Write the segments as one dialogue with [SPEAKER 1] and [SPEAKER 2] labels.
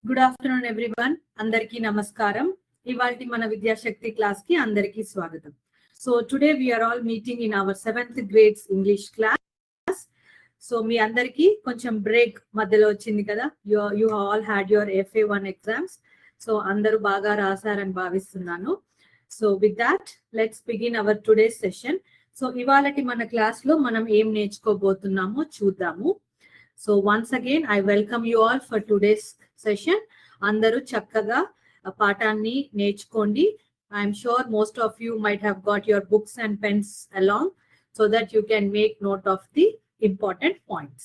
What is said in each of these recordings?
[SPEAKER 1] Good afternoon, everyone. Andarki namaskaram. Ivalti mana Vidyashakti class ki andarki swagatam. So today we are all meeting in our 7th grades English class. So మీ అందరికి కొంచెం break మధ్యలో వచ్చింది కదా. You all had your FA1 exams. So అందరూ బాగా రాశారని భావిస్తున్నాను. So with that, let's begin our today's session. So ఇవాళటి మన class లో మనం ఏం నేర్చుకోబోతున్నామో చూద్దాము. So once again, I welcome you all for today's session. Andaru chakkaga పాఠాన్ని నేర్చుకోండి. I'm sure most of you might have got your books and pens along so that you can make note of the important points.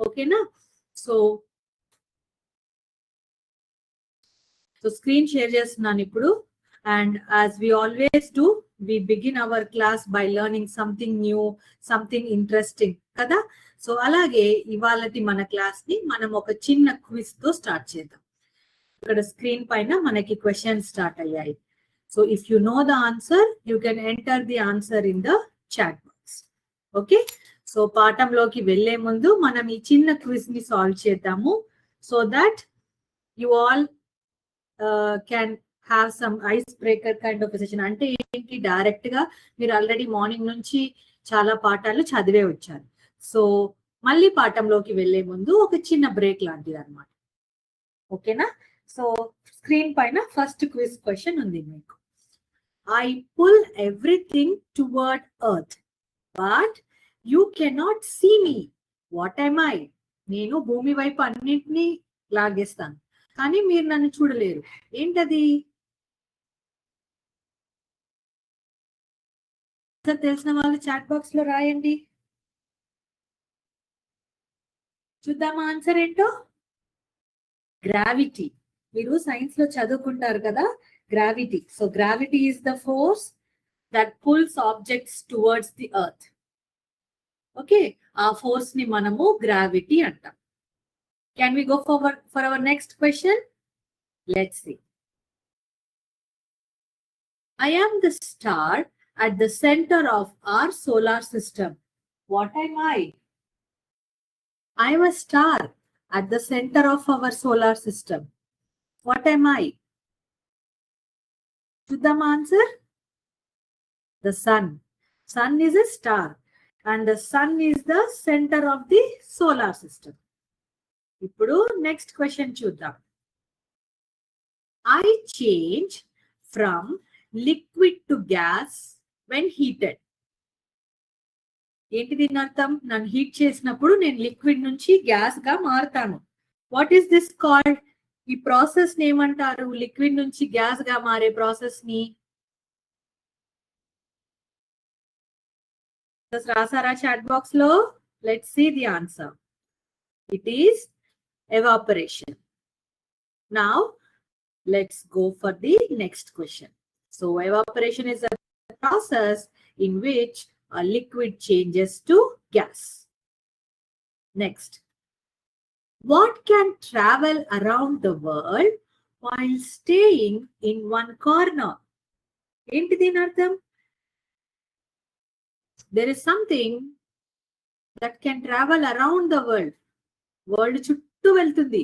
[SPEAKER 1] Okay na? So screen share చేస్తున్నాను ఇప్పుడు. And as we always do, we begin our class by learning something new, something interesting. Kada? So అలాగే ఇవాళటి మన class ని మనం ఒక చిన్న quiz తో start చేద్దాం. ఇక్కడ స్క్రీన్ పైన మనకి క్వశ్చన్ స్టార్ట్ అయ్యాయి. So if you know the answer you can enter the answer in the chat box. Okay, so పాఠంలోకి వెళ్లే ముందు మనం ఈ చిన్న క్విజ్ ని సాల్వ్ చేద్దాము. So that you all can have some ice breaker kind of session. అంటే ఏంటి, డైరెక్ట్ గా మీరు ఆల్రెడీ మార్నింగ్ నుంచి చాలా పాఠాలు చదివే వచ్చారు. సో మళ్ళీ పాఠంలోకి వెళ్లే ముందు ఒక చిన్న బ్రేక్ లాంటిది అనమాట. ఓకేనా? సో స్క్రీన్ పైన ఫస్ట్ క్విజ్ క్వశ్చన్ ఉంది మీకు. I pull everything toward earth but you cannot see me, what I'm I? నేను భూమి వైపు అన్నింటినీ లాగేస్తాను కానీ మీరు నన్ను చూడలేరు. ఏంటది? తెలిసిన వాళ్ళు చాట్ బాక్స్ లో రాయండి. చూద్దామా ఆన్సర్ ఏంటో. గ్రావిటీ. మీరు సైన్స్ లో చదువుకుంటారు కదా gravity. So gravity is the force that pulls objects towards the earth. Okay, ఆ ఫోర్స్ ని మనము గ్రావిటీ అంటాం. Can we go for our next question? Let's see. I am the star at the center of our solar system. What am I? I am a star at the center of our solar system. What am I? Chuddam answer? The sun. Sun is a star and the sun is the center of the solar system. ఇప్పుడు next question చూద్దాం. I change from liquid to gas when heated. ఏంటి దీని అర్థం? నన్ను heat చేసినప్పుడు నేను liquid నుంచి gas గా మారుతాను. What is this called? ఈ ప్రాసెస్ ని ఏమంటారు? లిక్విడ్ నుంచి గ్యాస్ గా మారే ప్రాసెస్ ని రాసారా చాట్ బాక్స్ లో? Let's see the answer. It is evaporation. Now let's go for the next question. So evaporation is a process in which a liquid changes to gas. Next, what can travel around the world while staying in one corner? Enti din artham? There is something that can travel around the world. World చుట్టూ వెళ్తుంది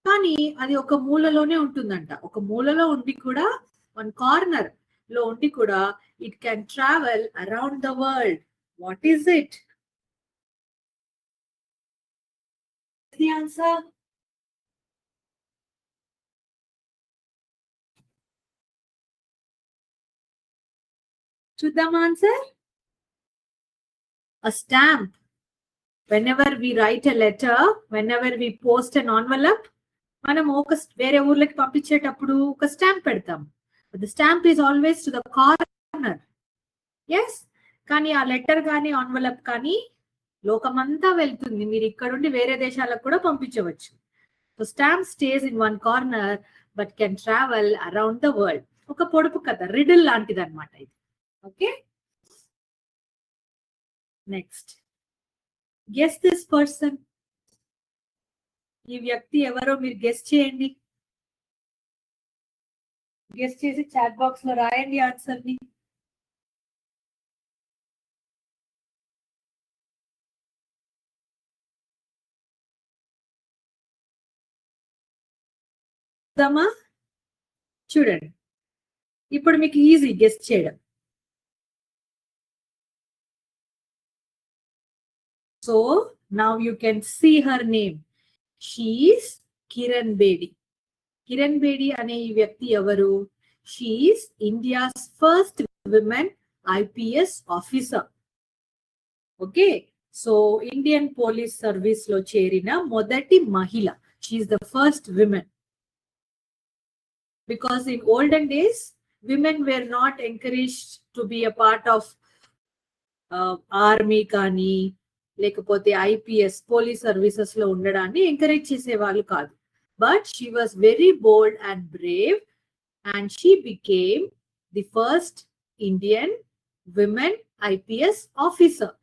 [SPEAKER 1] కానీ అది ఒక మూలలోనే ఉంటుందంట. ఒక మూలలో ఉండి కూడా, వన్ కార్నర్ లో ఉండి కూడా it can travel around the world. What is it? The answer. చూద్దాం answer. A stamp. Whenever we write a letter, whenever we post an envelope, మనం ఒక వేరే ఊర్లకి పంపించేటప్పుడు ఒక స్టాంప్ పెడతాం. The stamp is always to the corner. Yes, కానీ ఆ letter కానీ envelope కానీ లోకమంతా వెళ్తుంది. మీరు ఇక్కడ నుండి వేరే దేశాలకు కూడా పంపించవచ్చు. So stamp stays in one corner but can travel around the world. ఒక పొడుపు కథ, రిడిల్ లాంటిది అనమాట ఇది. Okay, next. Guess this person. ఈ వ్యక్తి ఎవరో మీరు గెస్ చేయండి. గెస్ చేసి చాట్ బాక్స్ లో రాయండి ఆన్సర్ ని. చూద్దామా? చూడండి, ఇప్పుడు మీకు ఈజీ గెస్ చేయడం. So now you can see her name. She is Kiran Bedi. Kiran Bedi అనే ఈ వ్యక్తి ఎవరు? She is India's first women IPS officer. Okay, so Indian Police Service లో చేరిన మొదటి మహిళ. She is the first woman. Because in olden days, women were not encouraged to be a part of army కానీ లేకపోతే IPS police services లో ఉండడాన్ని encourage చేసేవాళ్ళు కాదు. But she was very bold and Brave and she became the first Indian women IPS officer.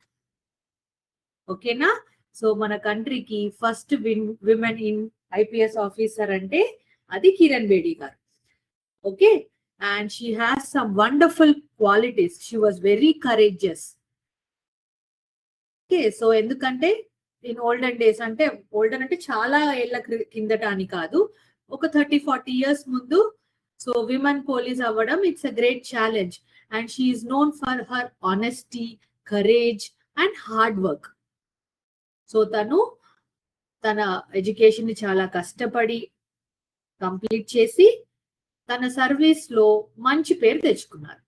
[SPEAKER 1] ఓకేనా? So మన కంట్రీకి first women in IPS officer అంటే అది కిరణ్ బేడి గారు. Okay, and she has some wonderful qualities. She was very courageous. Okay, so ఎందుకంటే in olden days, అంటే olden అంటే చాలా ఏళ్ల కిందట అని కాదు, ఒక 30-40 years ముందు, సో విమెన్ పోలీస్ అవ్వడం it's a great challenge. And she is known for her honesty, courage and hard work. So తను తన ఎడ్యుకేషన్ ని చాలా కష్టపడి కంప్లీట్ చేసి తన సర్వీస్ లో మంచి పేరు తెచ్చుకున్నారు.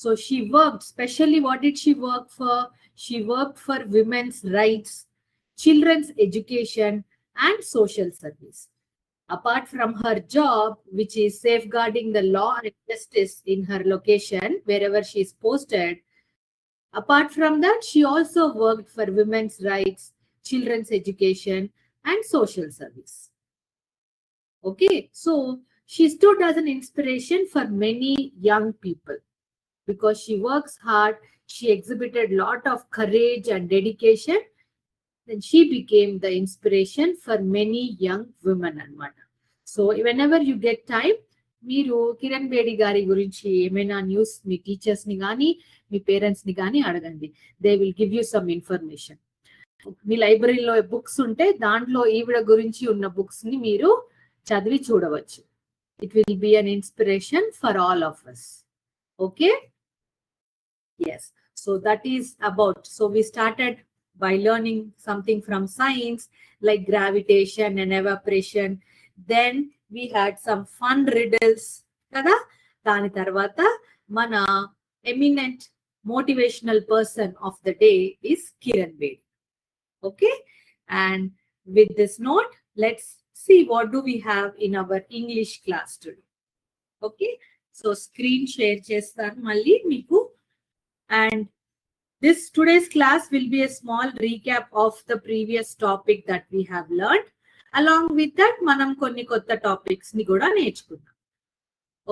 [SPEAKER 1] So she worked, especially what did she work for? She worked for women's rights, children's education and social service. Apart from her job, which is safeguarding the law and justice in her location, wherever she is posted, apart from that, she also worked for women's rights, children's education and social service. Okay, so she stood as an inspiration for many young people. Because she works hard, she exhibited a lot of courage and dedication, then she became the inspiration for many young women anamata. So whenever you get time, మీరు కిరణ్ బేడి గారి గురించి ఏమైనా news మీ teachers ని కానీ మీ parents ని కానీ అడగండి. They will give you some information. మీ లైబ్రరీలో బుక్స్ ఉంటే దాంట్లో ఈవిడ గురించి ఉన్న బుక్స్ ని మీరు చదివి చూడవచ్చు. It will be an inspiration for all of us. Okay? Yes, so that is about, so we started by learning something from science like gravitation and evaporation. Then we had some fun riddles kada. Dani tarvata mana eminent motivational person of the day is Kiran Bedi. Okay, and with this note, let's see what do we have in our English class today. Okay, so screen share chestanu malli meeku. And this today's class will be a small recap of the previous topic that we have learned. Along with that, manam konni kotta topics ni kuda నేర్చుకుందాం.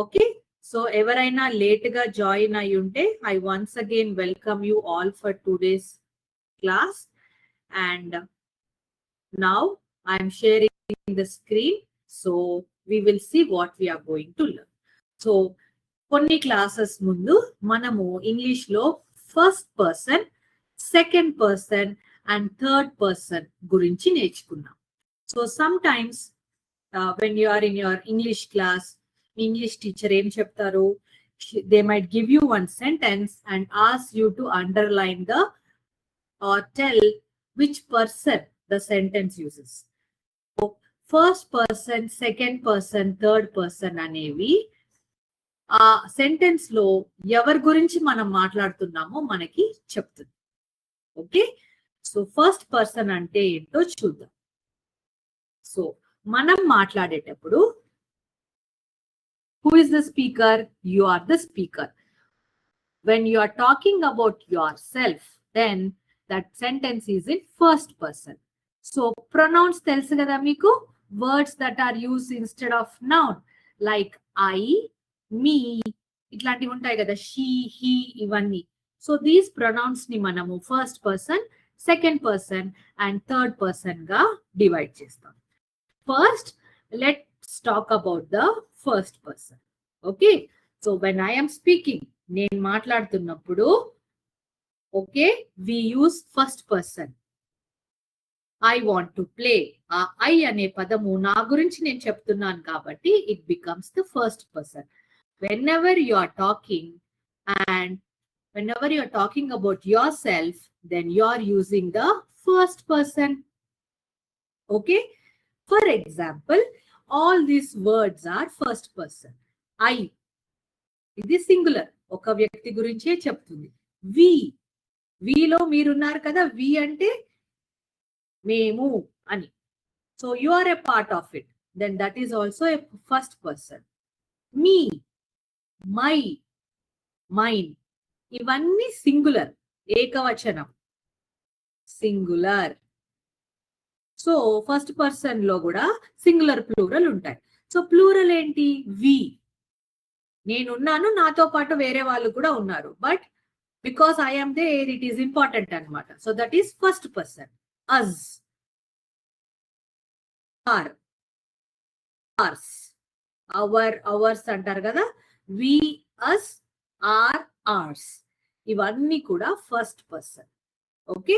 [SPEAKER 1] Okay, so ఎవరైనా late గా join అయ్యుంటే, I once again welcome you all for today's class. And now I am sharing the screen, so we will see what we are going to learn. So కొన్ని classes ముందు మనము English లో first person, second person and third person గురించి నేర్చుకున్నాం. So sometimes when you are in your English class, English teacher ఏం చెప్తారు, they might give you one sentence and ask you to underline the or tell which person the sentence uses. First person, second person, third person అనేవి ఆ sentence లో ఎవరి గురించి మనం మాట్లాడుతున్నామో మనకి చెప్తుంది. ఓకే, సో ఫస్ట్ పర్సన్ అంటే ఏంటో చూద్దాం. సో మనం మాట్లాడేటప్పుడు who is the speaker? You are the speaker. When you are talking about yourself, then that sentence is in first person. So pronouns తెలుసు కదా మీకు, words that are used instead of noun like I, me, ఇట్లాంటివి ఉంటాయి కదా, she, he, ఇవన్నీ. So these pronouns ని మనము first person, second person and third person గా డివైడ్ చేస్తాం. First let's talk about the first person. Okay, so when I am speaking, నేను మాట్లాడుతున్నప్పుడు, okay, we use first person. I want to play. ఆ I అనే పదము నా గురించి నేను చెప్తున్నాను కాబట్టి it becomes the first person. When you are talking and whenever you are talking about yourself, then you are using the first person. Okay? For example, all these words are first person. I, ఇది singular, ఒక వ్యక్తి గురించే చెప్తుంది. వి, విలో మీరున్నారు కదా, వి అంటే మేము అని. So you are a part of it, then that is also a first person. Me, my, mine, ఇవన్నీ సింగులర్, ఏకవచనం, సింగులర్. సో ఫస్ట్ పర్సన్ లో కూడా సింగులర్ ప్లూరల్ ఉంటాయి. సో ప్లూరల్ ఏంటి? వి, నేనున్నాను, నాతో పాటు వేరే వాళ్ళు కూడా ఉన్నారు, but because I am there it is important అనమాట. So that is first person. Us, our, ours, our, ours అంటారు కదా, వి, అస్, ఆర్, ఆర్స్, ఇవన్నీ కూడా first person. Okay,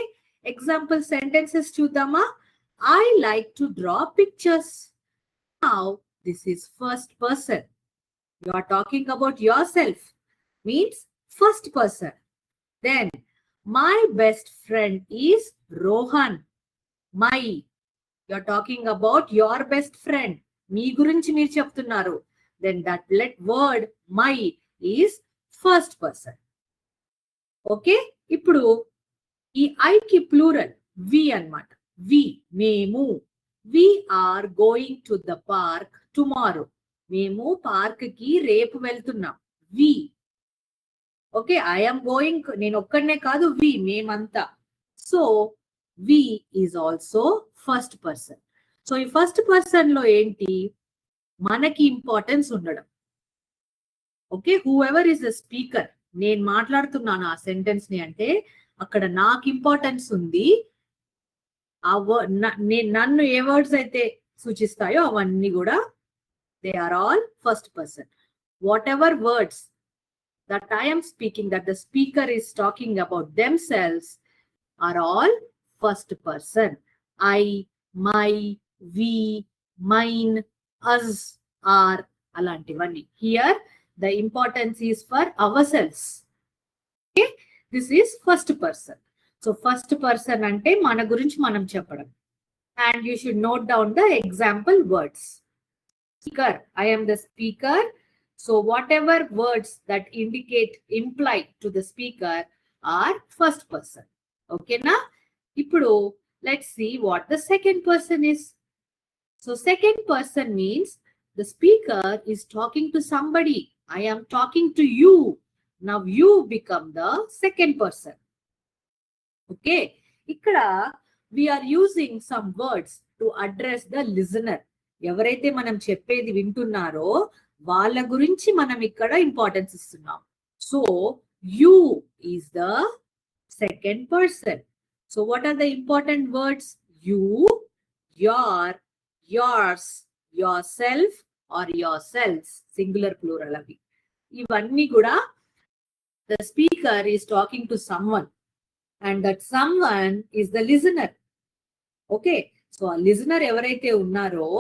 [SPEAKER 1] example sentences చూద్దామా? I like to draw pictures. Now this is first person. You are talking about yourself, means first person. Then my best friend is Rohan. My, you are talking about your best friend, మీ గురించి మీరు చెప్తున్నారు. Then that let word my is first person. Okay, ఇప్పుడు ఈ ఐకి plural we అన్నమాట. We, మేము. We are going to the park tomorrow. మేము పార్క్ కి రేపు వెళ్తున్నాం. వి. ఓకే, ఐఎమ్ గోయింగ్, నేను ఒక్కడనే కాదు, వి, మేమంతా. So we is also first person. So ఈ ఫస్ట్ పర్సన్ లో ఏంటి? మనకి ఇంపార్టెన్స్ ఉండడం. Okay, whoever is the speaker, నేను మాట్లాడుతున్నాను ఆ సెంటెన్స్ ని అంటే అక్కడ నాకు ఇంపార్టెన్స్ ఉంది. నన్ను ఏ వర్డ్స్ అయితే సూచిస్తాయో అవన్నీ కూడా they are all first person. Whatever words that I am speaking, that the speaker is talking about themselves, are all first person. I, my, we, mine, us, our, alantivani. Here the importance is for ourselves. Okay, this is first person. So first person ante mana gurinchi manam cheppadam. And you should note down the example words. Speaker, I am the speaker. So whatever words that imply to the speaker are first person. Okay na? Ippudu let's see what the second person is. So second person means the speaker is talking to somebody. I am talking to you. Now you become the second person. Okay, ikkada we are using some words to address the listener. ఎవరైతే మనం చెప్పేది వింటున్నారో వాళ్ళ గురించి మనం ఇక్కడ importance ఇస్తున్నాం. So you is the second person. So what are the important words? You, your, yours, yourself or yourselves, singular plural అవి. ఇవన్నీ కూడా the speaker is talking to someone and that someone is the listener. Okay, so ఆ listener ఎవరైతే ఉన్నారో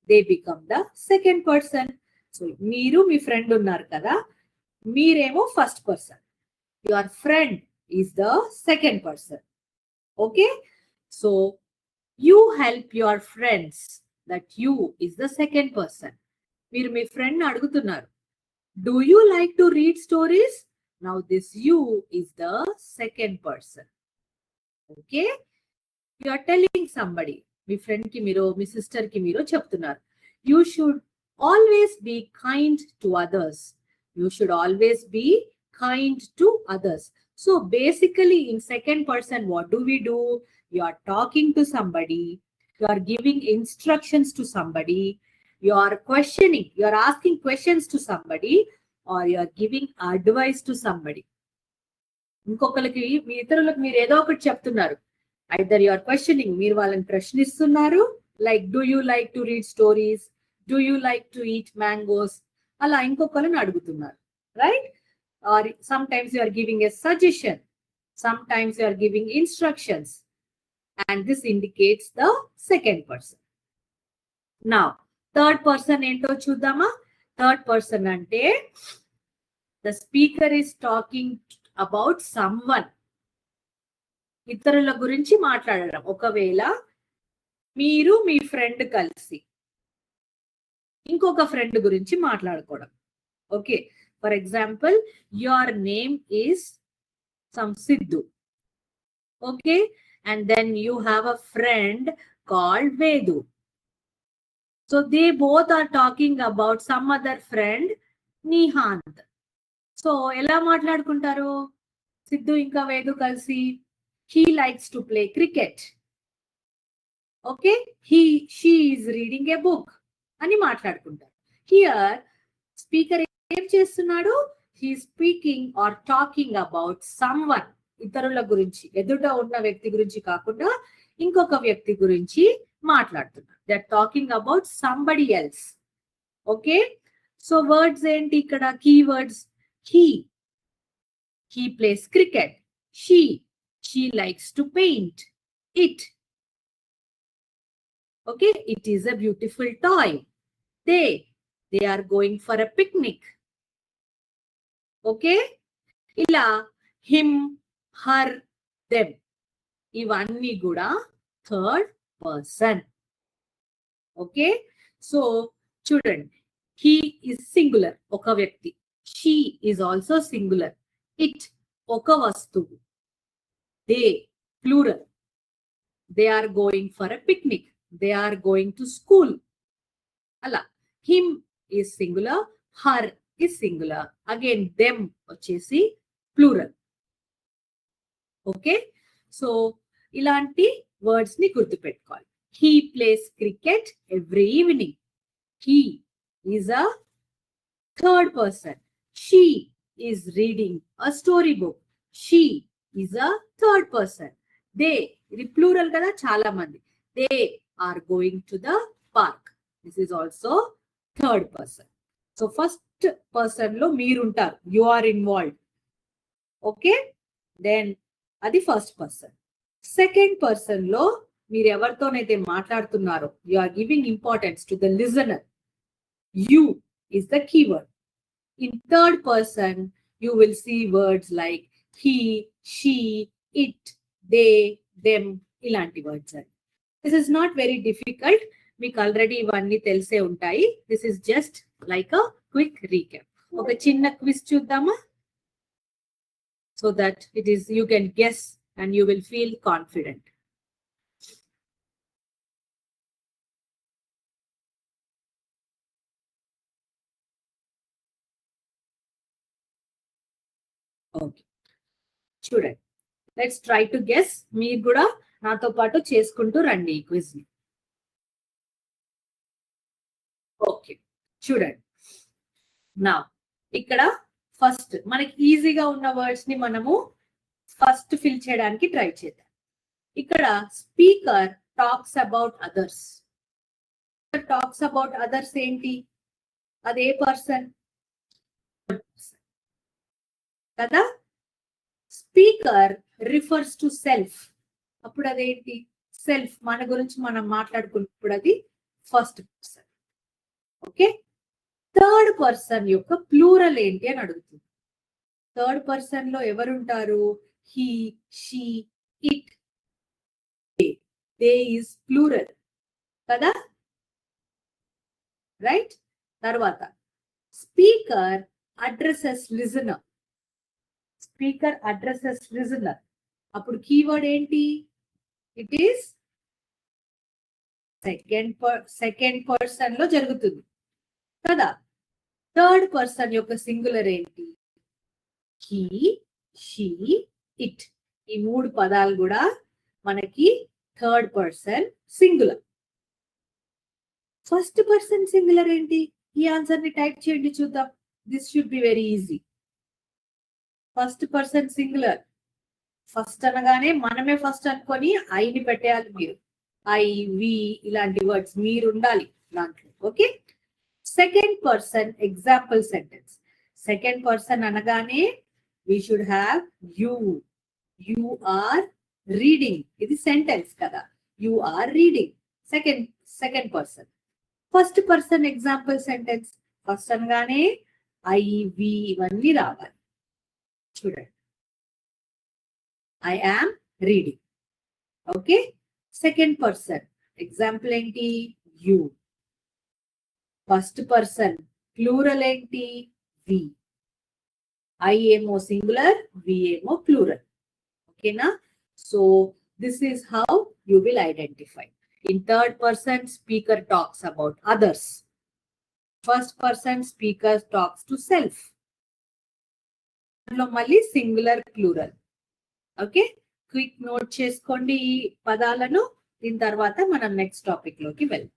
[SPEAKER 1] they become the second person. So మీరు మీ friend ఉన్నారు కదా, మీరేమో first person, your friend is the second person. Okay, so you help your friends, that you is the second person. మీరు మీ ఫ్రెండ్ అడుగుతున్నారు, do you like to read stories? Now this you is the second person. Okay, you are telling somebody, మీ friend కి మీరు, మీ sister కి మీరు చెప్తున్నారు, you should always be kind to others. You should always be kind to others. So basically in second person, what do? You are talking to somebody, you are giving instructions to somebody, you are questioning, you are asking questions to somebody, or you are giving advice to somebody. ఇంకొకరికి, మీ ఇతరులకు మీరు ఏదో ఒకటి చెప్తున్నారు. Either you are questioning, మీరు వాళ్ళని ప్రశ్నిస్తున్నారు, like do you like to read stories, do you like to eat mangoes, అలా ఇంకొకరిని అడుగుతున్నారు, right? Or sometimes you are giving a suggestion, sometimes you are giving instructions. and this indicates the second person. Now, third person ఏంటో చూద్దామా? Third person అంటే the speaker is talking about someone. ఇతరుల గురించి మాట్లాడడం. ఒకవేళ మీరు మీ ఫ్రెండ్ కలిసి ఇంకొక ఫ్రెండ్ గురించి మాట్లాడుకోవడం. Okay, for example, your name is some Siddhu. Okay, and then you have a friend called Vedu. So they both are talking about some other friend, Nihant. So ఎలా మాట్లాడుకుంటారు? సిద్ధు ఇంకా వేదు కలిసి he likes to play cricket. Okay, she is reading a book అని మాట్లాడుకుంటారు. Here speaker ఏం చేస్తున్నాడు? He is speaking or talking about someone. ఇతరుల గురించి, ఎదుట ఉన్న వ్యక్తి గురించి కాకుండా ఇంకొక వ్యక్తి గురించి మాట్లాడుతున్నారు. They are talking about somebody else. Okay, so words ఏంటి ఇక్కడ? Keywords. he plays cricket. she likes to paint. Okay, it is a beautiful toy. they are going for a picnic. Okay, ఇలా him, her, them, ఇవన్నీ కూడా third person. Okay, so చూడండి, he is singular, ఒక వ్యక్తి. she is also singular. it, ఒక వస్తువు. they, plural. they are going for a picnic. they are going to school. అలా him is singular, her is singular. again them వచ్చేసి plural. Okay, so ఇలాంటి words ని గుర్తుపెట్టుకోవాలి. he plays cricket every evening. he is a third person. she is reading a story book. she is a third person. they, ఇది plural కదా, చాలా మంది. they are going to the park. this is also third person. So first person లో మీరుంటారు, you are involved. Okay, then అది first person. Second person లో మీరు ఎవరితోనైతే మాట్లాడుతున్నారో, you are giving importance to the listener. You is the keyword. In third person you will see words like he, she, it, they, them, ఇలాంటి words అని. This is not very difficult, మీకు already ఇవన్నీ తెలిసే ఉంటాయి. This is just like a quick recap. ఒక చిన్న quiz చూద్దామా? So that it is, you can guess and you will feel confident. Okay, చూడండి, let's try to guess. మీరు కూడా నాతో పాటు చేసుకుంటూ రండి ఈ క్విజ్ ని. ఓకే, చూడండి, నా ఇక్కడ ఫస్ట్ మనకి ఈజీగా ఉన్న వర్డ్స్ ని మనము ఫస్ట్ ఫిల్ చేయడానికి ట్రై చేద్దాం. ఇక్కడ speaker talks about others. Talks about others ఏంటి? అదే పర్సన్ కదా. స్పీకర్ రిఫర్స్ టు సెల్ఫ్, అప్పుడు అదేంటి? సెల్ఫ్, మన గురించి మనం మాట్లాడుకున్నప్పుడు అది first person. Okay, third person యొక్క ప్లూరల్ ఏంటి అని అడుగుతుంది. థర్డ్ పర్సన్ లో ఎవరుంటారు? He, she, it, they is plural కదా, రైట్. తర్వాత speaker addresses listener. Speaker addresses listener, అప్పుడు కీవర్డ్ ఏంటి? ఇట్ ఈస్ సెకండ్ పర్సన్ లో జరుగుతుంది కదా. థర్డ్ పర్సన్ యొక్క సింగులర్ ఏంటి? He, she, it. ఈ మూడు పదాలు కూడా మనకి third person singular. First person singular ఏంటి? ఈ ఆన్సర్ ని టైప్ చేయండి చూద్దాం. This should be very easy. First person singular, first అనగానే మనమే ఫస్ట్ అనుకొని ఐని పెట్టేయాలి మీరు. ఐ, వి, ఇలాంటి వర్డ్స్ మీరు ఉండాలి దాంట్లో. Okay, second person example sentence. Second person అనగానే we should have you. You are reading. It is sentence kada. You are reading. Second person. First person example sentence. First అనగానే I, we ఇవన్నీ రావాలి. చూడండి. I am reading. Okay. Second person. Example ఏంటి? You. First person. Plural ఏంటి? We. I ఏమో singular, we ఏమో plural. Okay na? So this is how you will identify. In third person, speaker talks about others. First person, speaker talks to self. Mali singular, plural. Okay? Quick note cheskondi ee padalanu. Din tarvata manam next topic loki vellam.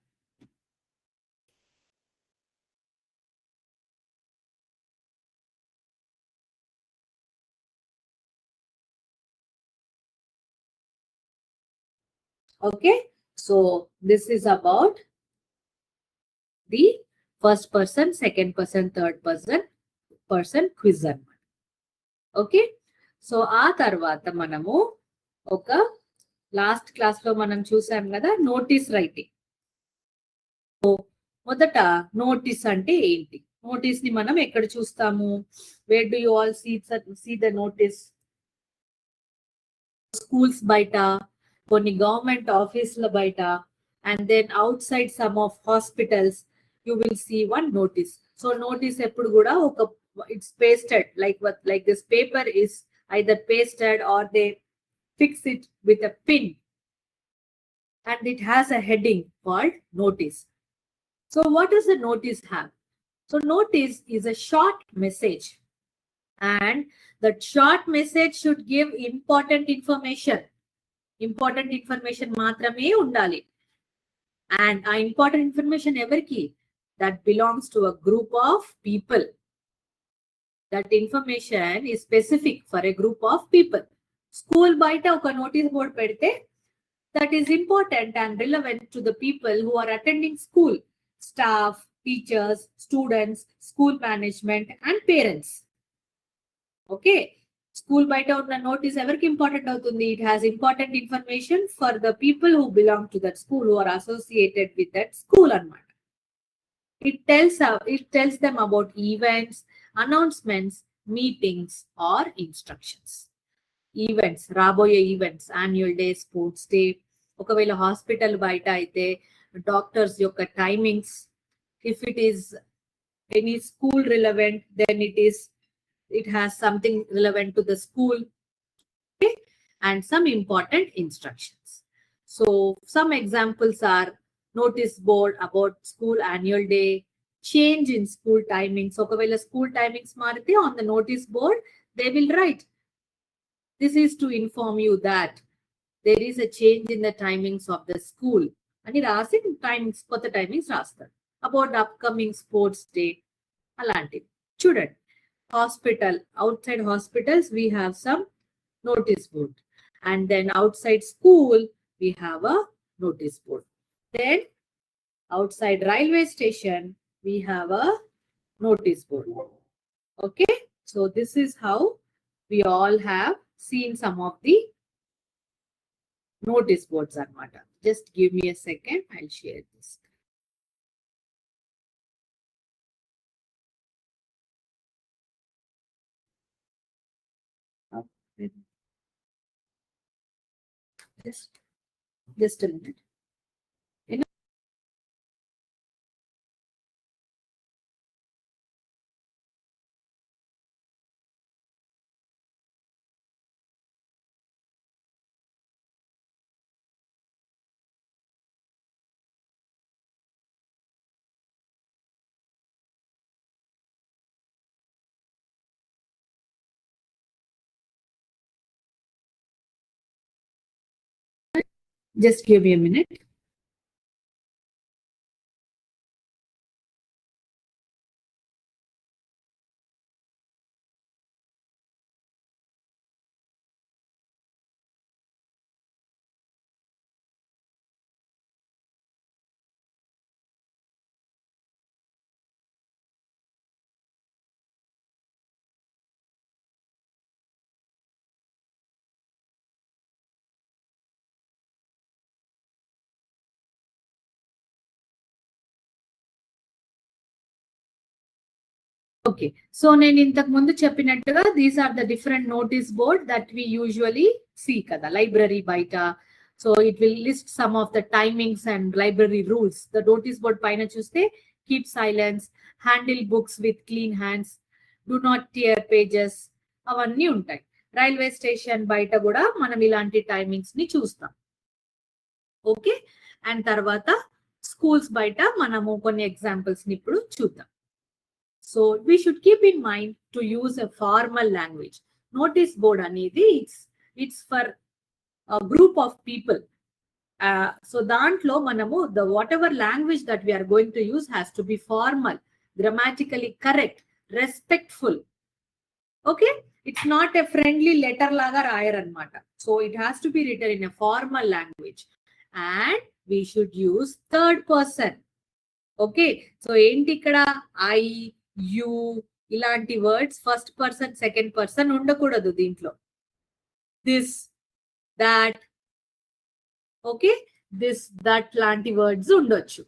[SPEAKER 1] Okay? So this is about the first person, second person, third person quiz అన్నమాట. Okay, so ఆ తర్వాత మనము ఒక last class లో మనం చూసాం కదా notice writing. మొదట నోటీస్ అంటే ఏంటి? నోటీస్ ని మనం ఎక్కడ చూస్తాము? Where do you all see the notice? Schools బయట, కొన్ని గవర్నమెంట్ ఆఫీసుల బయట, and then outside some of hospitals you will see one notice. So notice ఎప్పుడు కూడా ఒక it's pasted like this paper is either pasted or they fix it with a pin and it has a heading called notice. So what does the notice have? So notice is a short message and that short message should give important information మాత్రమే ఉండాలి. And ఆ important information ఎవరికి? That belongs to a group of people. That information is specific for a group of people. School బయట ఒక notice board పెడితే that is important and relevant to the people who are attending school, staff, teachers, students, school management and parents. Okay, school బయట ఉన్న notice ఎవరికి important అవుతుంది? It has important information for the people who belong to that school, who are associated with that school అన్నమాట. It tells them about events, announcements, meetings or instructions. Events, రాబోయే events, annual day, sports day, ఒకవేళ hospital బయట అయితే doctors యొక్క timings, if it is any school relevant then it has something relevant to the school. Okay? And some important instructions. So some examples are notice board about school annual day, change in school timings. ఒకవేళ school timings మారితే on the notice board they will write, this is to inform you that there is a change in the timings of the school అని రాసి timings, కొత్త timings రాస్తారు. About upcoming sports day అలాంటివి. చూడండి, hospital, outside hospitals we have some notice board, and then outside school we have a notice board. Then outside railway station we have a notice board. Okay, so this is how we all have seen some of the notice boards anamata. Just give me a second, I'll share this. Just a minute. Just give me a minute. Okay, so నేను ఇంతకు ముందు చెప్పినట్టుగా these are the different notice board that we usually see కదా library బయట. So it will list some of the timings and library rules. The notice board పైన చూస్తే keep silence, handle books with clean hands, do not tear pages, అవన్నీ ఉంటాయి. Railway station బయట కూడా మనం ఇలాంటి టైమింగ్స్ ని చూస్తాం. ఓకే, అండ్ తర్వాత స్కూల్స్ బయట మనము కొన్ని ఎగ్జాంపుల్స్ ని ఇప్పుడు చూద్దాం. So we should keep in mind to use a formal language. Notice board అనేది it's for a group of people. So దాంట్లో మనము the whatever language that we are going to use has to be formal, grammatically correct, respectful. Okay, it's not a friendly letter laga రాయరన్నమాట. So it has to be written in a formal language, and we should use third person. Okay, so ఏంటి ఇక్కడ I, you ఇలాంటి words first person second person ఉండకూడదు దీంట్లో. This, that, okay, this that లాంటి words ఉండొచ్చు.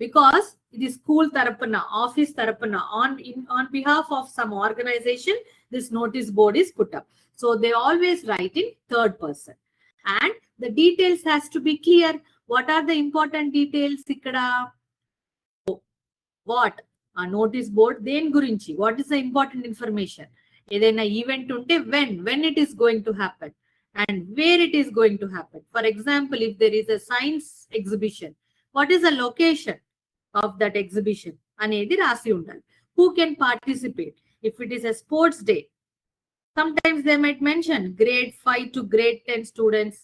[SPEAKER 1] Because ఇది school తరపున, office తరపున, on behalf of some organisation this notice board is put up. So they always write in third person, and the details has to be clear. What are the important details ikkada? What ఆ notice board దేని గురించి, what is the important information, ఏదైనా event ఉంటే when it is going to happen and where it is going to happen. For example, if there is a science exhibition, what is the location of that exhibition అనేది రాసి ఉండాలి. Who can participate if it is a sports day. Sometimes they might mention grade 5 to grade 10 students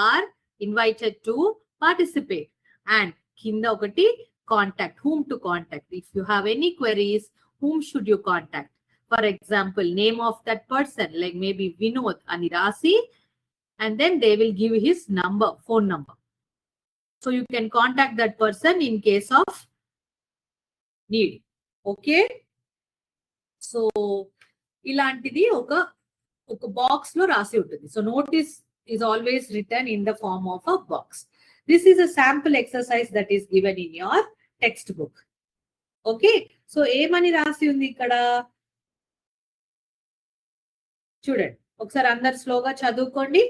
[SPEAKER 1] are invited to participate. And kinda okati contact, whom to contact. If you have any queries, whom should you contact? For example, name of that person, like maybe Vinod ani rasi, and then they will give his number, phone number. So you can contact that person in case of need. Okay, so ఇలాంటిది ఒక box లో రాసి ఉంటుంది. So notice is always written in the form of a box. This is a sample exercise that is given in your textbook. Okay, so ఏమని రాసి ఉంది ఇక్కడ చూడండి, ఒకసారి అందరు స్లోగా చదువుకోండి.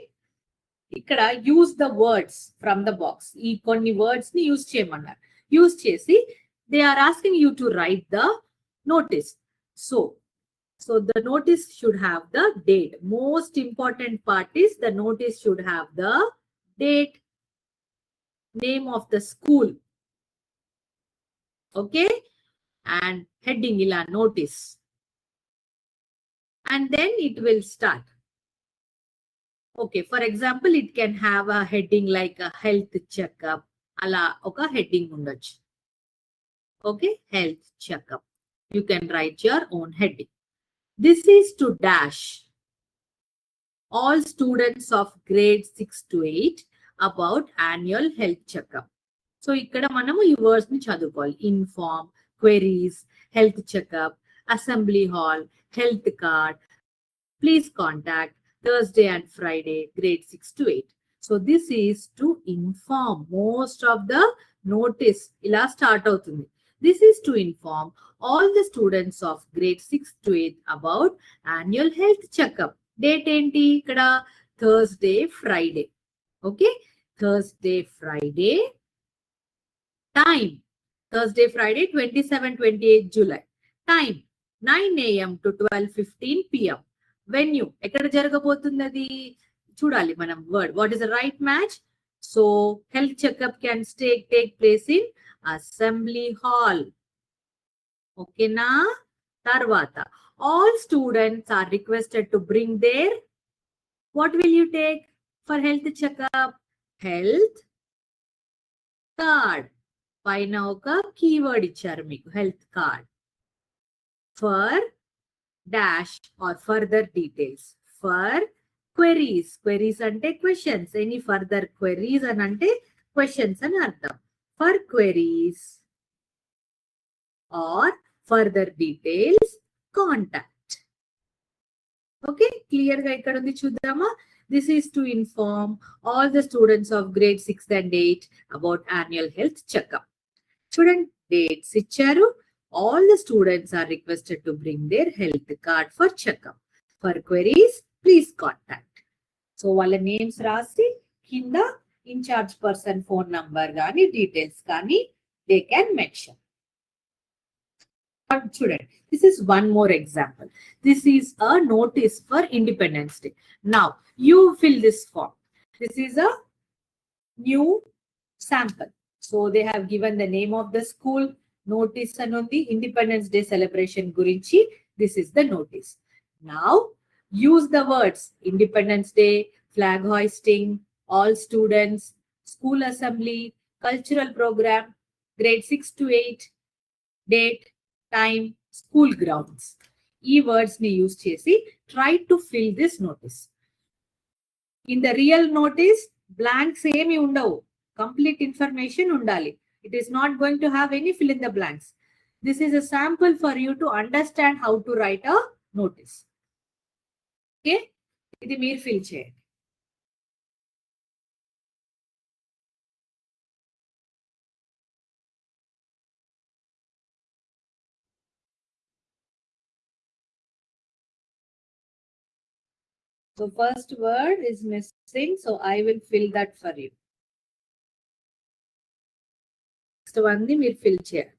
[SPEAKER 1] ఇక్కడ use the words from the box, ఈ కొన్ని వర్డ్స్ ని యూజ్ చేయమన్నారు. యూజ్ చేసి they are asking you to write the notice. So the notice should have the date. Most important part is the notice should have the date, name of the school, okay, and heading ila notice, and then it will start. Okay, for example, it can have a heading like a health checkup, ala oka heading undochu. Okay, health checkup, you can write your own heading. This is to dash all students of grade 6 to 8 about annual health checkup. So ikkada manamu ee words ni chadukovali. Inform, queries, health checkup, assembly hall, health card, please contact, Thursday and Friday, grade 6 to 8. So this is to inform. Most of the notice ila start avutundi. This is to inform all the students of grade 6 to 8 about annual health checkup. Date enti ikkada Thursday, Friday. Okay, Thursday, Friday. Time Thursday, Friday, 27-28 July. Time 9 AM to 12:15 PM. Venue ekkada jaragabotundi adi chudali manam word. What is the right match? So health checkup can take place in assembly hall. Okay na? Tarvata, all students are requested to bring their, what will you take for health checkup? Health card. Paina oka keyword icharu meeku, health card. For dash or further details. For queries, queries ante questions. Any further queries anante questions ani artham. For queries or further details, contact. Okay, clear ga ikkada undi chuddama. This is to inform all the students of grade 6 and 8 about annual health checkup. Student dates icharu, All the students are requested to bring their health card for checkup. For queries, please contact. So వాళ్ళ names రాసి కింద incharge person phone number కానీ details కానీ they can mention. Student, this is one more example. This is a notice for Independence Day. Now you fill this form. This is a new sample. So they have given the name of the school, notice anundi Independence Day celebration gurinchi. This is the notice. Now use the words Independence Day, flag hoisting, all students, school assembly, cultural program, grade 6 to 8, date, time, school grounds. E words ni use chesi try to fill this notice. In the real notice, blanks emi undavu. Complete information undali. It is not going to have any fill in the blanks. This is a sample for you to understand how to write a notice. Okay? Idi meer fill cheyandi. So first word is missing, so I will fill that for you. Next one ni meer fill cheyandi.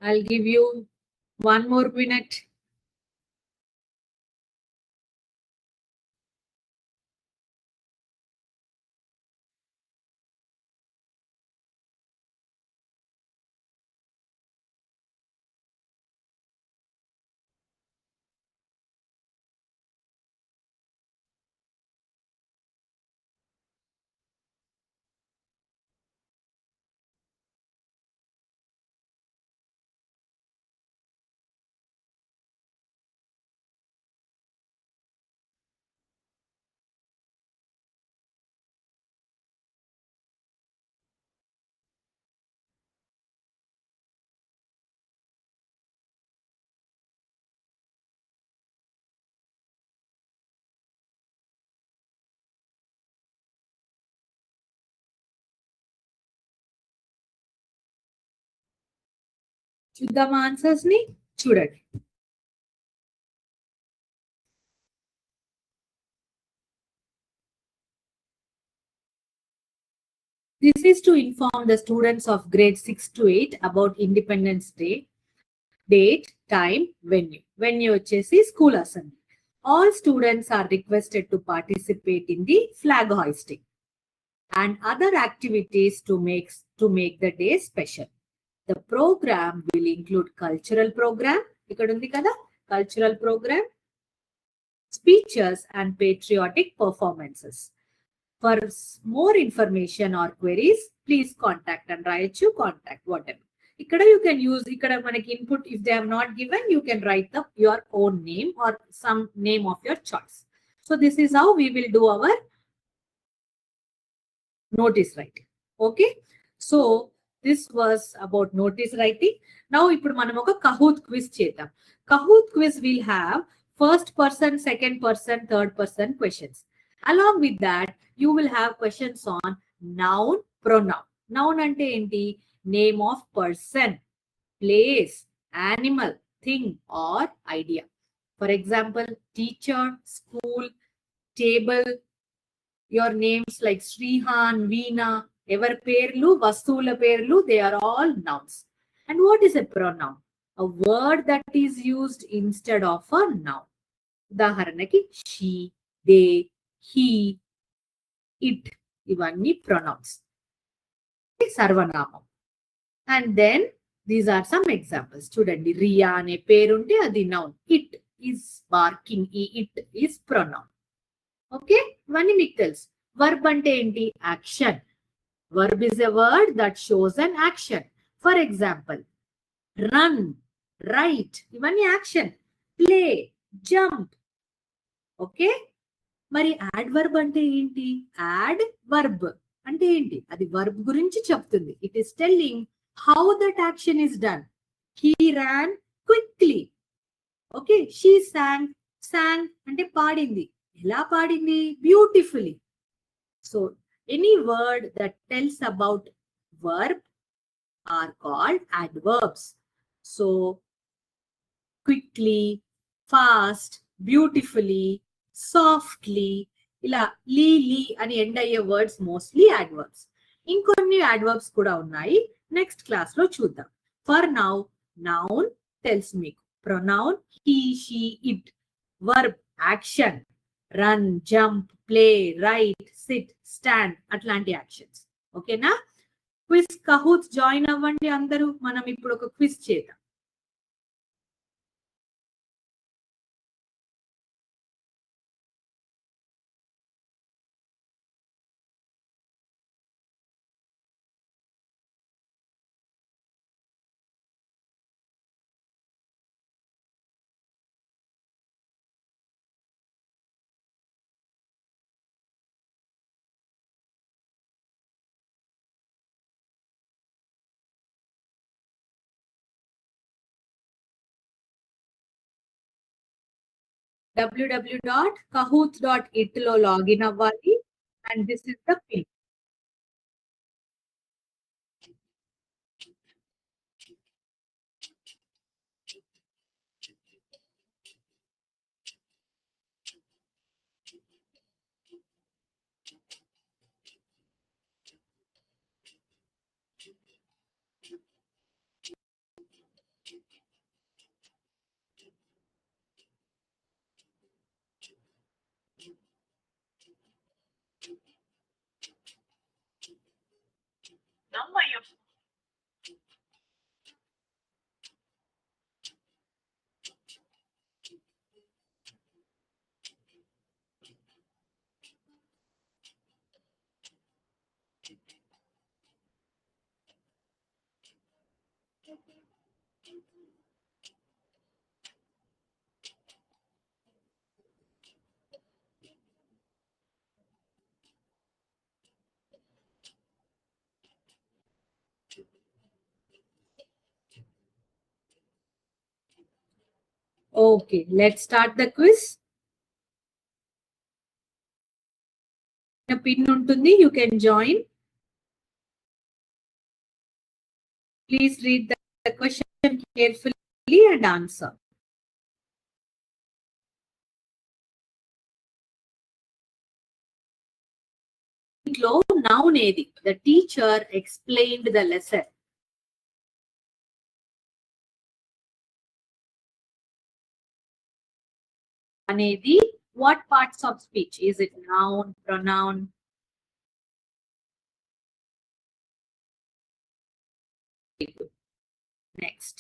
[SPEAKER 1] I'll give you one more minute. చూద్దామా answers ని చూడండి. This is to inform the students of grade 6 to 8 about Independence Day, date, time, venue. Venue వచ్చేసి school assembly. All students are requested to participate in the flag hoisting and other activities to make the day special. The program will include cultural program, ఇక్కడ ఉంది కదా cultural program, speeches and patriotic performances. For more information or queries, please contact and write you contact whatever. Ikkada you can use ikkada manaki input. If they have not given, you can write your own name or some name of your choice. So this is how we will do our notice writing. Okay. So this was about notice writing. Now ఇప్పుడు మనం ఒక Kahoot quiz చేద్దాం. Kahoot quiz will have first person, second person, third person questions. Along with that, you will have questions on noun, pronoun. Noun ante enti? Name of person, place, animal, thing or idea. For example, teacher, school, table, your names like Srihan, Veena, ever perlu, vastula perlu, they are all nouns. And what is a pronoun? a word that is used instead of a noun. ఉదాహరణకి she, they, he, it ఇవన్నీ pronouns. సర్వనామం. And then these are some examples. చూడండి రియా అనే పేరుంటే అది noun. It is barking. ఈ it is pronoun. Okay, ఇవన్నీ మీకు తెలుసు. Verb అంటే ఏంటి? Action. Verb is a word that shows an action. For example run, right ఇవన్నీ యాక్షన్. Play, jump. ఓకే, మరి యాడ్ వర్బ్ అంటే ఏంటి? యాడ్ వర్బ్ అంటే ఏంటి? అది వర్బ్ గురించి చెప్తుంది. It is telling how that action is done. He ran quickly. Okay, she sang. Sang అంటే పాడింది. ఎలా పాడింది? Beautifully. So any word that tells about verb are called adverbs. So quickly, fast, beautifully, softly ఇలా లీ అని end అయ్యే words mostly adverbs. ఇంకొన్ని adverbs కూడా ఉన్నాయి. నెక్స్ట్ క్లాస్ లో చూద్దాం. ఫర్ నౌ నౌన్ తెలుసు మీకు. Pronoun he, she, it. Verb action. Run, jump, play, right, SIT, stand అట్లాంటి యాక్షన్స్. ఓకేనా? క్విజ్ కహూత్ జాయిన్ అవ్వండి అందరూ. మనం ఇప్పుడు ఒక క్విజ్ చేద్దాం. www.kahoot.it లో లాగిన్ అవ్వాలి. And this is the pin. Okay, let's start the quiz. Pin ఉంటుంది, you can join. Please read the question carefully and answer. ఇంట్లో noun ఏది? The teacher explained the lesson. అనేది what parts of speech? Is it noun, pronoun? Next.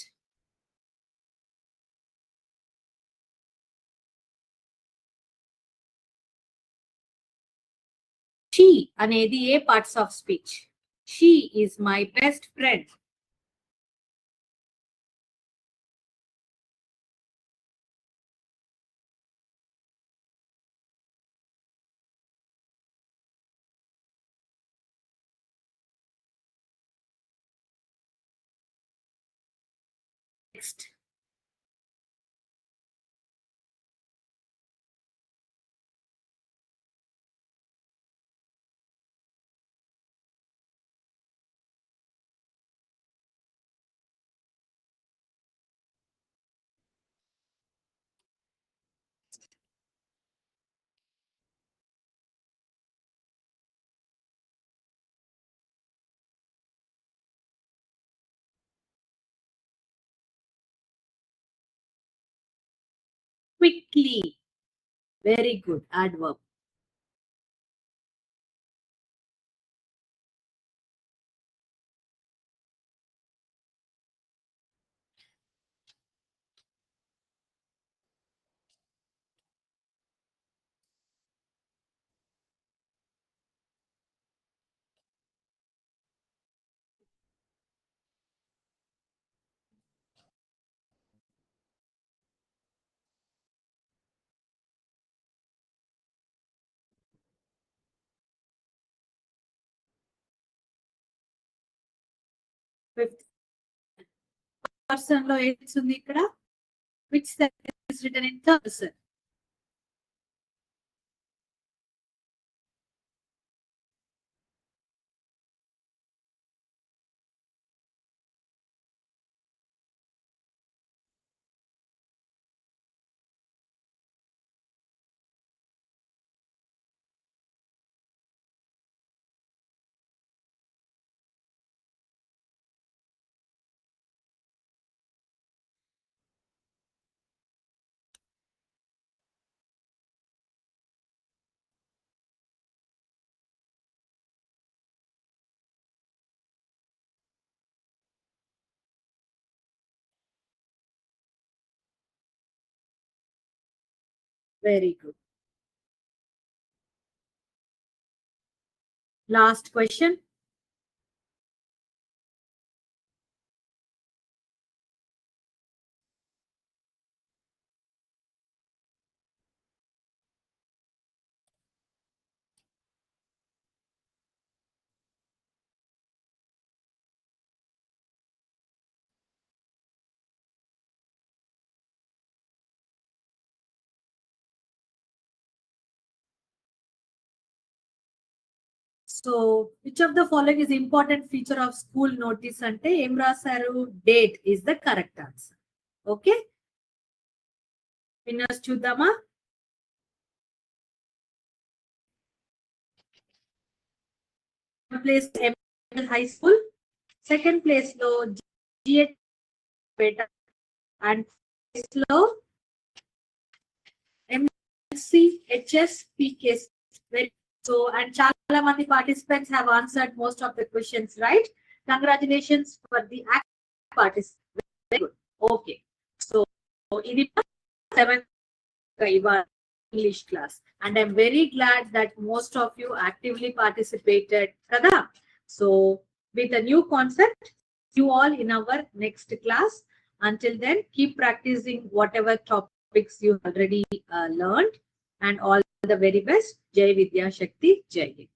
[SPEAKER 1] She అనేది ఏ parts of speech? She is my best friend. Next. quickly. Very good. Adverb. Fifth person lo ఏది ఇక్కడ? Which sentence is written in third person? Very good. Last question. So, which of the following is important feature of school notice ante em rasaru? Date is the correct answer. Okay. Winners చూద్దామా? Place ML High School. Second place lo GH Peta and place lo MCHSPK. So, and chala mandi participants have answered most of the questions right. Congratulations for the participants. Very good. Okay. So, ఇది 7th English class, and I'm very glad that most of you actively participated. Kada? So, with a new concept, you all in our next class. Until then, keep practicing whatever topics you already learned, and all the very best. Jai Vidya Shakti. Jai Hind.